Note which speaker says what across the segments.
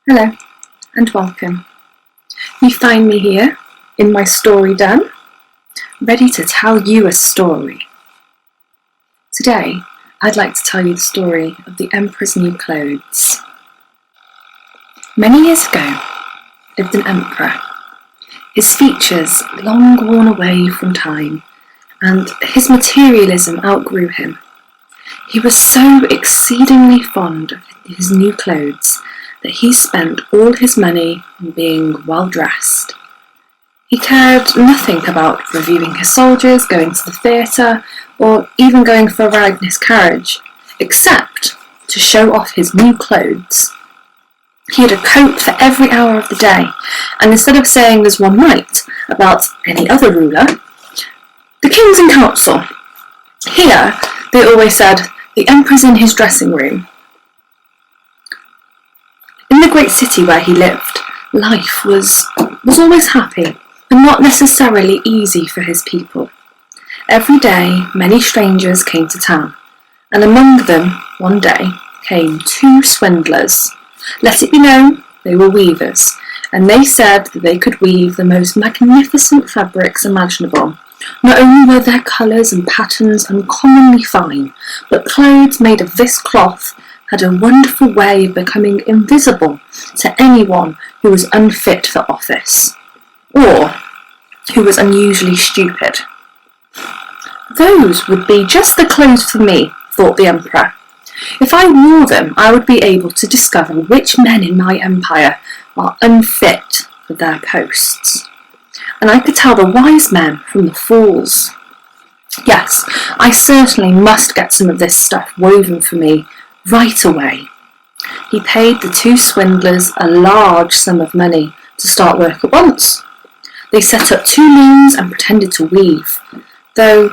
Speaker 1: Hello and welcome. You find me here in my story den, ready to tell you a story. Today, I'd like to tell you the story of the Emperor's New Clothes. Many years ago, lived an emperor, his features long worn away from time, and his materialism outgrew him. He was so exceedingly fond of his new clothes that he spent all his money on being well dressed. He cared nothing about reviewing his soldiers, going to the theatre, or even going for a ride in his carriage, except to show off his new clothes. He had a coat for every hour of the day, and instead of saying as one might about any other ruler, "The king's in council." Here, they always said, "The emperor's in his dressing room." In the great city where he lived, life was always happy, and not necessarily easy for his people. Every day, many strangers came to town, and among them, one day, came two swindlers. Let it be known, they were weavers, and they said that they could weave the most magnificent fabrics imaginable. Not only were their colours and patterns uncommonly fine, but clothes made of this cloth had a wonderful way of becoming invisible to anyone who was unfit for office, or who was unusually stupid. Those would be just the clothes for me, thought the emperor. If I wore them, I would be able to discover which men in my empire are unfit for their posts, and I could tell the wise men from the fools. Yes, I certainly must get some of this stuff woven for me right away. He paid the two swindlers a large sum of money to start work at once. They set up two looms and pretended to weave, though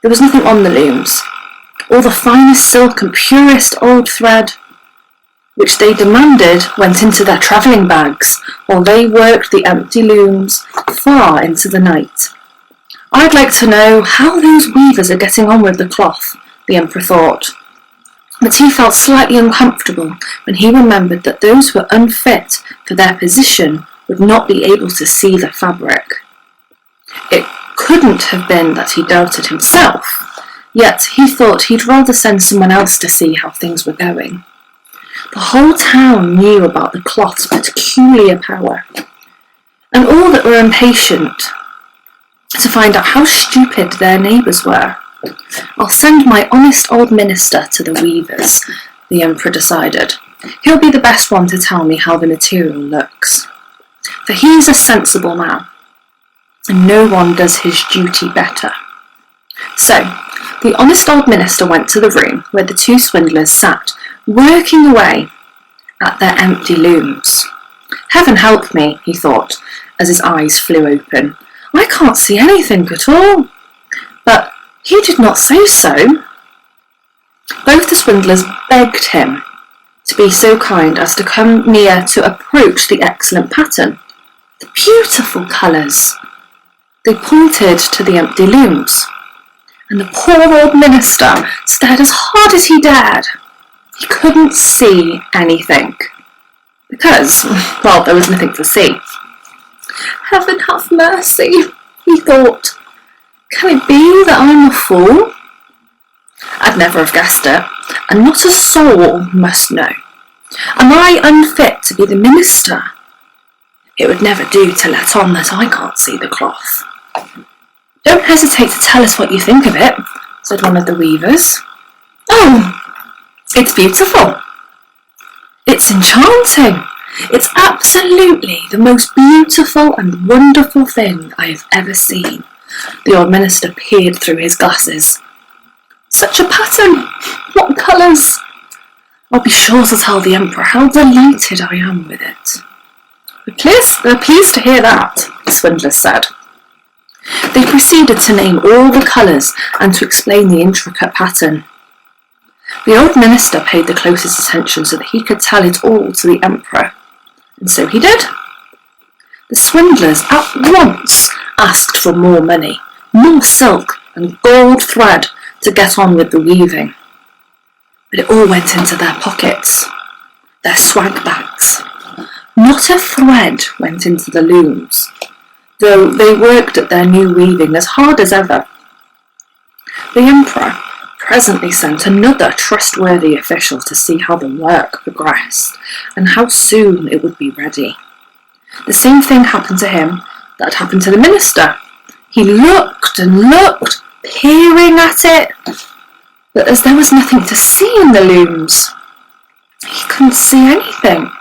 Speaker 1: there was nothing on the looms. All the finest silk and purest old thread, which they demanded, went into their travelling bags, while they worked the empty looms far into the night. "I'd like to know how those weavers are getting on with the cloth," the emperor thought. But he felt slightly uncomfortable when he remembered that those who were unfit for their position would not be able to see the fabric. It couldn't have been that he doubted himself, yet he thought he'd rather send someone else to see how things were going. The whole town knew about the cloth's peculiar power, and all that were impatient to find out how stupid their neighbours were. "I'll send my honest old minister to the weavers," the emperor decided. "He'll be the best one to tell me how the material looks, for he's a sensible man, and no one does his duty better." So, the honest old minister went to the room where the two swindlers sat, working away at their empty looms. "Heaven help me," he thought, as his eyes flew open. "I can't see anything at all." But he did not say so. Both the swindlers begged him to be so kind as to come near to approach the excellent pattern, the beautiful colours. They pointed to the empty looms, and the poor old minister stared as hard as he dared. He couldn't see anything, because, well, there was nothing to see. "Heaven have mercy," he thought. "Can it be that I'm a fool? I'd never have guessed it, and not a soul must know. Am I unfit to be the minister? It would never do to let on that I can't see the cloth." "Don't hesitate to tell us what you think of it," said one of the weavers. "Oh, it's beautiful. It's enchanting. It's absolutely the most beautiful and wonderful thing I have ever seen." The old minister peered through his glasses. "Such a pattern! What colours! I'll be sure to tell the emperor how delighted I am with it." "We're pleased to hear that," the swindlers said. They proceeded to name all the colours and to explain the intricate pattern. The old minister paid the closest attention so that he could tell it all to the emperor, and so he did. The swindlers at once asked for more money, more silk and gold thread to get on with the weaving. But it all went into their pockets. their swag bags. Not a thread went into the looms, though they worked at their new weaving as hard as ever. The emperor presently sent another trustworthy official to see how the work progressed and how soon it would be ready. The same thing happened to him that had happened to the minister. He looked and looked, peering at it, but as there was nothing to see in the looms, he couldn't see anything.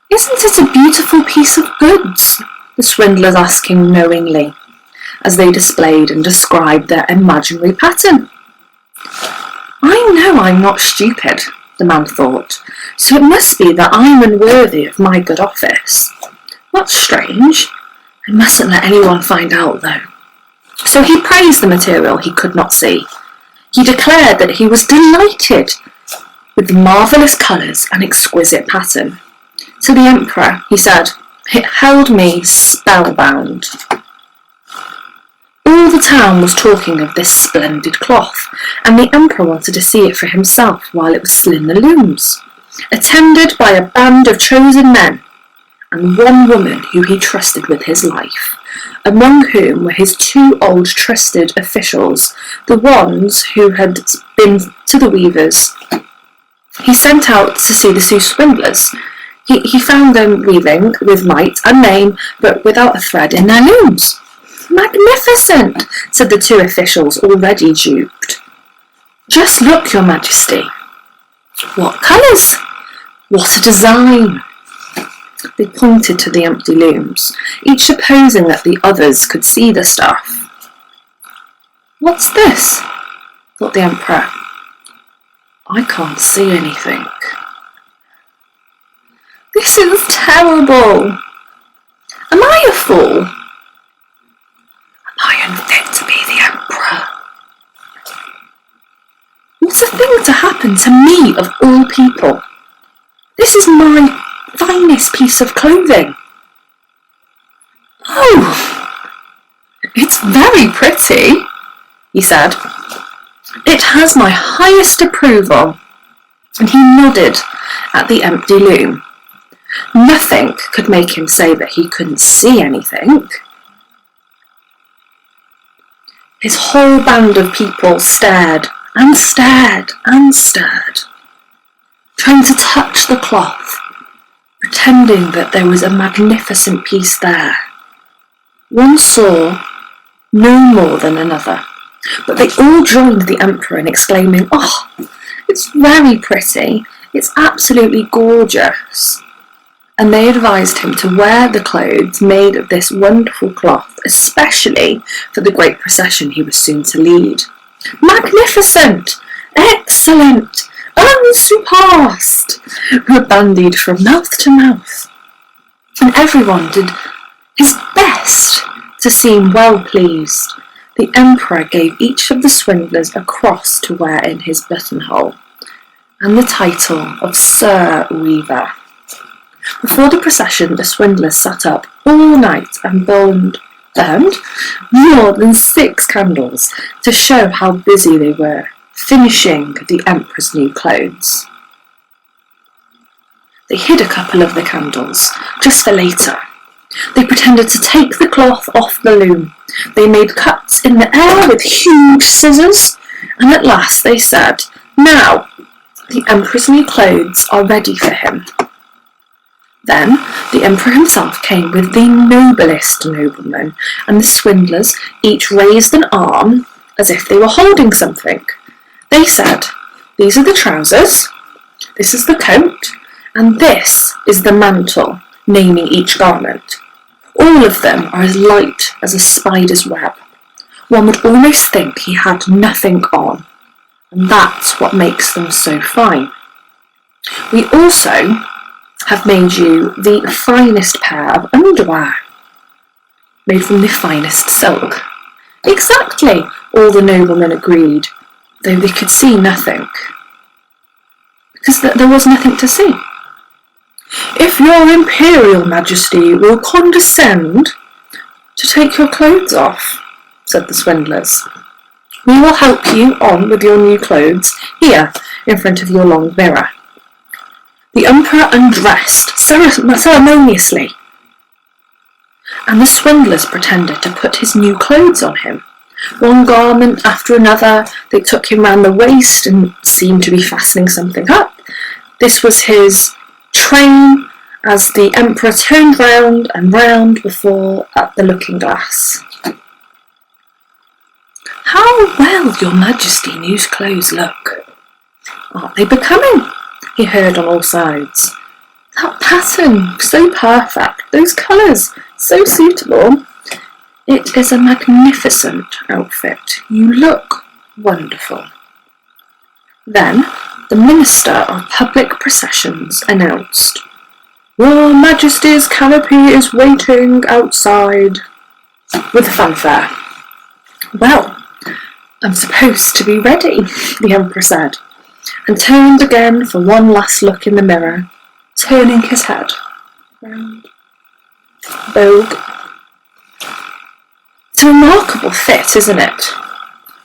Speaker 1: "Isn't it a beautiful piece of goods?" the swindlers asked him knowingly, as they displayed and described their imaginary pattern. "I know I'm not stupid," the man thought, "so it must be that I'm unworthy of my good office. That's strange. I mustn't let anyone find out, though." So he praised the material he could not see. He declared that he was delighted with the marvellous colours and exquisite pattern. To the emperor, he said, "It held me spellbound." All the town was talking of this splendid cloth, and the emperor wanted to see it for himself while it was still in the looms, attended by a band of chosen men, and one woman who he trusted with his life, among whom were his two old trusted officials, the ones who had been to the weavers. He sent out to see the two swindlers. He found them weaving with might and main, but without a thread in their looms. "Magnificent," said the two officials, already duped. "Just look, your majesty. What colours! What a design!" They pointed to the empty looms, each supposing that the others could see the stuff. "What's this?" thought the emperor. "I can't see anything. This is terrible. Am I a fool? Am I unfit to be the emperor? What a thing to happen to me of all people. This is my finest piece of clothing. Oh, it's very pretty," he said. "It has my highest approval." And he nodded at the empty loom. Nothing could make him say that he couldn't see anything. His whole band of people stared and stared and stared, trying to touch the cloth, pretending that there was a magnificent piece there. One saw no more than another, but they all joined the emperor in exclaiming, "Oh, it's very pretty, it's absolutely gorgeous." And they advised him to wear the clothes made of this wonderful cloth, especially for the great procession he was soon to lead. "Magnificent! Excellent! Unsurpassed!" were bandied from mouth to mouth, and everyone did his best to seem well pleased. The emperor gave each of the swindlers a cross to wear in his buttonhole, and the title of Sir Weaver. Before the procession, the swindlers sat up all night and burned more than 6 candles to show how busy they were, finishing the emperor's new clothes. They hid a couple of the candles, just for later. They pretended to take the cloth off the loom. They made cuts in the air with huge scissors, and at last they said, "Now, the emperor's new clothes are ready for him." Then the emperor himself came with the noblest noblemen, and the swindlers each raised an arm as if they were holding something. They said, "These are the trousers, this is the coat, and this is the mantle," naming each garment. All of them are as light as a spider's web. One would almost think he had nothing on, and that's what makes them so fine. We also have made you the finest pair of underwear, made from the finest silk. Exactly, all the noblemen agreed, though they could see nothing, because there was nothing to see. "If your imperial majesty will condescend to take your clothes off," said the swindlers, "we will help you on with your new clothes here in front of your long mirror." The emperor undressed ceremoniously, and the swindlers pretended to put his new clothes on him. One garment after another, they took him round the waist and seemed to be fastening something up. This was his train, as the emperor turned round and round before at the looking glass. "How well your majesty's new clothes look! Aren't they becoming?" he heard on all sides. "That pattern, so perfect, those colours, so suitable. It is a magnificent outfit. You look wonderful." Then the Minister of Public Processions announced, "Your Majesty's canopy is waiting outside," with fanfare. "Well, I'm supposed to be ready," the Emperor said, and turned again for one last look in the mirror, turning his head round. Vogue. It's a remarkable fit, isn't it?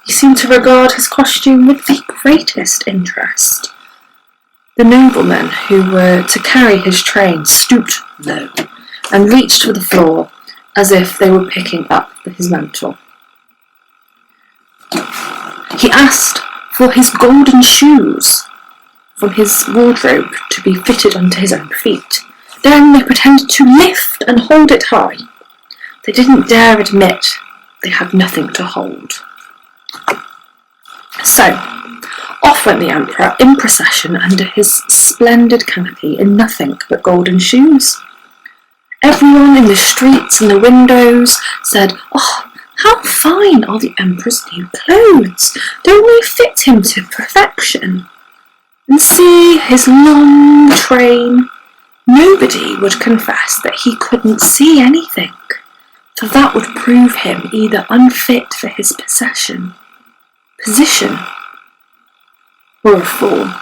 Speaker 1: He seemed to regard his costume with the greatest interest. The noblemen who were to carry his train stooped low and reached for the floor as if they were picking up his mantle. He asked for his golden shoes from his wardrobe to be fitted onto his own feet. Then they pretended to lift and hold it high. They didn't dare admit they had nothing to hold. So, off went the emperor in procession under his splendid canopy in nothing but golden shoes. Everyone in the streets and the windows said, "Oh, how fine are the emperor's new clothes! Don't they fit him to perfection? And see his long train." Nobody would confess that he couldn't see anything, for that would prove him either unfit for his position, or a fool.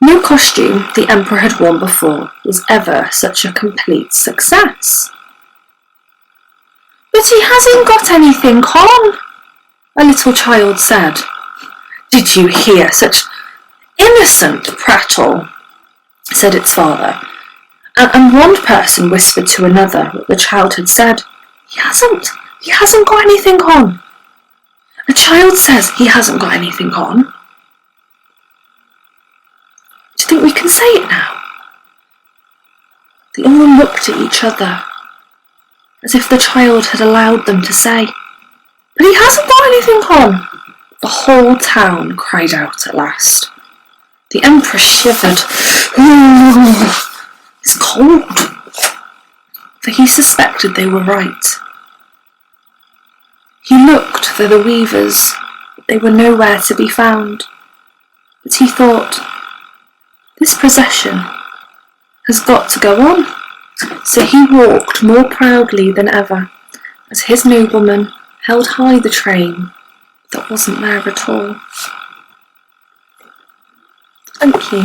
Speaker 1: No costume the emperor had worn before was ever such a complete success. "But he hasn't got anything on," a little child said. "Did you hear such innocent prattle?" said its father. And one person whispered to another what the child had said. He hasn't got anything on. A child says he hasn't got anything on. Do you think we can say it now?" They all looked at each other, as if the child had allowed them to say, "But he hasn't got anything on." The whole town cried out at last. The emperor shivered. "Ooh, it's cold," for he suspected they were right. He looked for the weavers, but they were nowhere to be found. But he thought, this procession has got to go on. So he walked more proudly than ever, as his nobleman held high the train that wasn't there at all. Thank you.